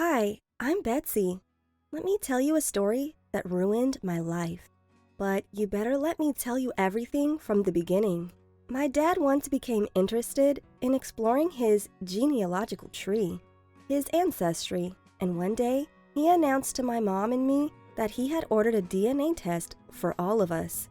Hi, I'm Betsy. Let me tell you a story that ruined my life. But you better let me tell you everything from the beginning. My dad once became interested in exploring his genealogical tree, his ancestry, and one day he announced to my mom and me that he had ordered a DNA test for all of us.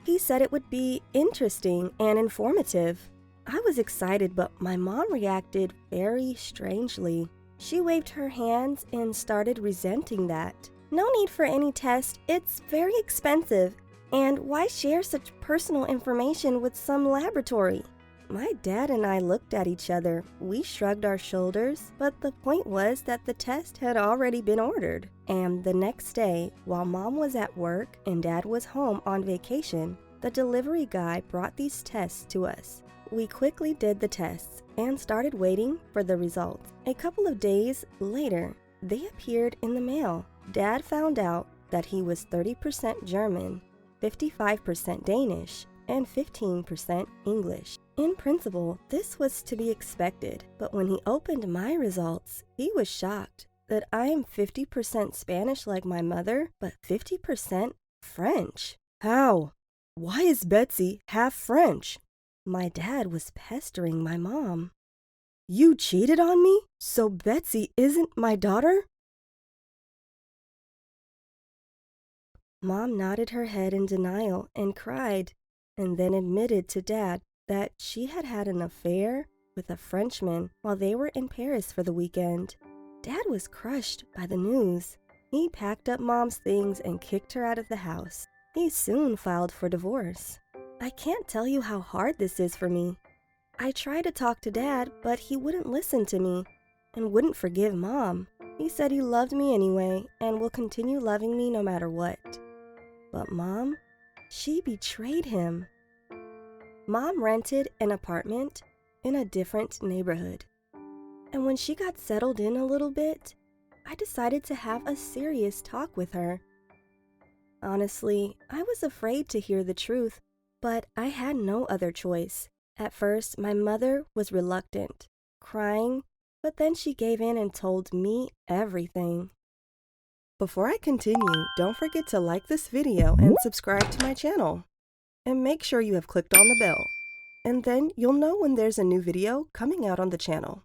He said it would be interesting and informative. I was excited, but my mom reacted very strangely. She waved her hands and started resenting that. No need for any test, it's very expensive. And why share such personal information with some laboratory? My dad and I looked at each other. We shrugged our shoulders, but the point was that the test had already been ordered. And the next day, while Mom was at work and Dad was home on vacation, the delivery guy brought these tests to us. We quickly did the tests and started waiting for the results. A couple of days later, they appeared in the mail. Dad found out that he was 30% German, 55% Danish, and 15% English. In principle, this was to be expected, but when he opened my results, he was shocked that I am 50% Spanish like my mother, but 50% French. How? Why is Betsy half French? My dad was pestering my mom. You cheated on me? So Betsy isn't my daughter? Mom nodded her head in denial and cried, and then admitted to Dad that she had had an affair with a Frenchman while they were in Paris for the weekend. Dad was crushed by the news. He packed up Mom's things and kicked her out of the house. He soon filed for divorce. I can't tell you how hard this is for me. I tried to talk to Dad, but he wouldn't listen to me and wouldn't forgive Mom. He said he loved me anyway and will continue loving me no matter what. But Mom, she betrayed him. Mom rented an apartment in a different neighborhood. And when she got settled in a little bit, I decided to have a serious talk with her. Honestly, I was afraid to hear the truth, but I had no other choice. At first, my mother was reluctant, crying, but then she gave in and told me everything. Before I continue, don't forget to like this video and subscribe to my channel. And make sure you have clicked on the bell. And then you'll know when there's a new video coming out on the channel.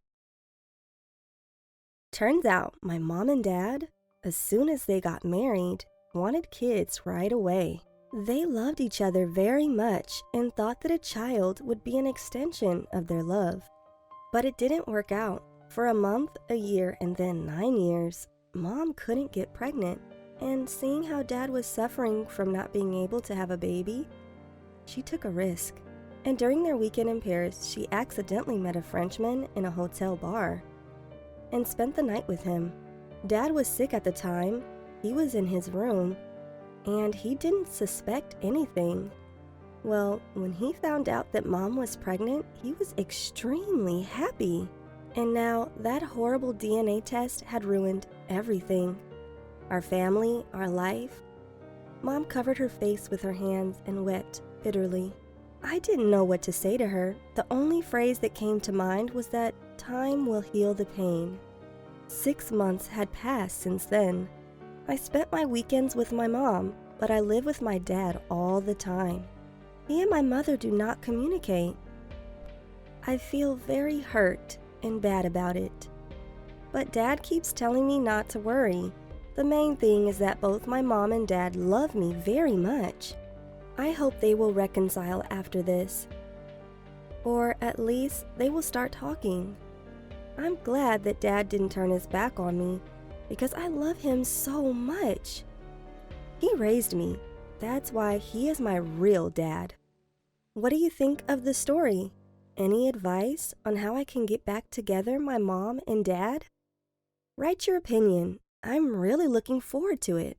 Turns out my mom and dad, as soon as they got married, wanted kids right away. They loved each other very much and thought that a child would be an extension of their love. But it didn't work out. For a month, a year, and then 9 years, Mom couldn't get pregnant. And seeing how Dad was suffering from not being able to have a baby, she took a risk. And during their weekend in Paris, she accidentally met a Frenchman in a hotel bar and spent the night with him. Dad was sick at the time. He was in his room, and he didn't suspect anything. Well, when he found out that Mom was pregnant, he was extremely happy. And now that horrible DNA test had ruined everything. Our family, our life. Mom covered her face with her hands and wept bitterly. I didn't know what to say to her. The only phrase that came to mind was that time will heal the pain. 6 months had passed since then. I spent my weekends with my mom, but I live with my dad all the time. He and my mother do not communicate. I feel very hurt and bad about it. But Dad keeps telling me not to worry. The main thing is that both my mom and dad love me very much. I hope they will reconcile after this. Or at least they will start talking. I'm glad that Dad didn't turn his back on me because I love him so much. He raised me. That's why he is my real dad. What do you think of the story? Any advice on how I can get back together my mom and dad? Write your opinion. I'm really looking forward to it.